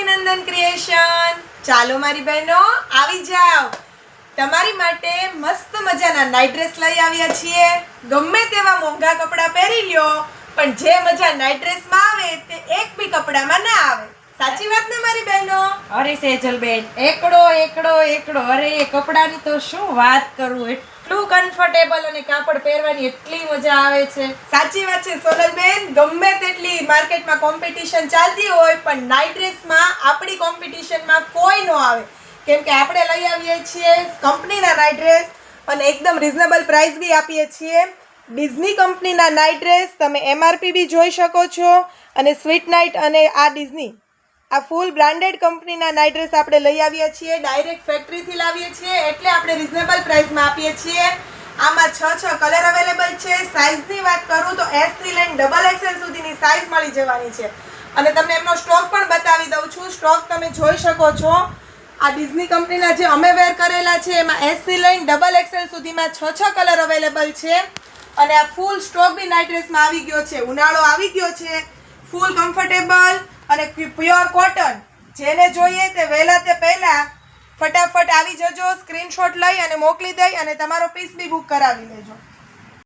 અભિનંદન ક્રિએશન. ચાલો મારી બહેનો આવી જાઓ. તમારી માટે મસ્ત મજાના નાઈટ ડ્રેસ લઈ આવ્યા છીએ. ગમે તેવા મોંઘા કપડાં પહેરી લ્યો, પણ જે મજા નાઈટ ડ્રેસમાં આવે તે એક બી કપડામાં ના આવે. સાચી વાત ને મારી બહેનો? અરે સેજલબેન, એકડો અરે એ કપડાની તો શું વાત કરું, એટલું કમ્ફર્ટેબલ અને કાપડ પહેરવાની એટલી મજા આવે છે. સાચી વાત છે સોનલબેન. ગમે તેટલી માર્કેટમાં કોમ્પિટિશન ચાલતી હોય, પણ નાઈટ ડ્રેસમાં આપણી કોમ્પિટિશનમાં કોઈ ન આવે, કેમ કે આપણે લઈ આવીએ છીએ કંપનીના નાઈટ ડ્રેસ અને એકદમ રીઝનેબલ પ્રાઇસ બી આપીએ છીએ. ડિઝની કંપનીના નાઈટ ડ્રેસ તમે MRP બી જોઈ શકો છો. અને સ્વીટ નાઇટ અને આ ડિઝની આ ફૂલ બ્રાન્ડેડ કંપનીના નાઈટ ડ્રેસ આપણે લઈ આવ્યા છીએ. ડાયરેક્ટ ફેક્ટરીથી લાવીએ છીએ, એટલે આપણે રીઝનેબલ પ્રાઇસમાં આપીએ છીએ. આમાં 6 કલર અવેલેબલ છે. સાઇઝની વાત કરું તો S થી લઈને XXL સુધીની સાઇઝ મળી જવાની છે. અને તમને એમનો સ્ટોક પણ બતાવી દઉં છું. સ્ટોક તમે જોઈ શકો છો. આ ડિઝની કંપનીના જે અમે વેર કરેલા છે એમાં S થી લઈને XXL સુધીમાં 6 કલર અવેલેબલ છે. અને આ ફૂલ સ્ટોક બી નાઈટ ડ્રેસમાં આવી ગયો છે. ઉનાળો આવી ગયો છે. ફૂલ કમ્ફર્ટેબલ અને પ્યોર કોટન. જેને જોઈએ તે વહેલા તે પહેલા ફટાફટ આવી જજો. સ્ક્રીનશોટ લઈ અને મોકલી દઈ અને તમારો પીસ બી બુક કરાવી લેજો.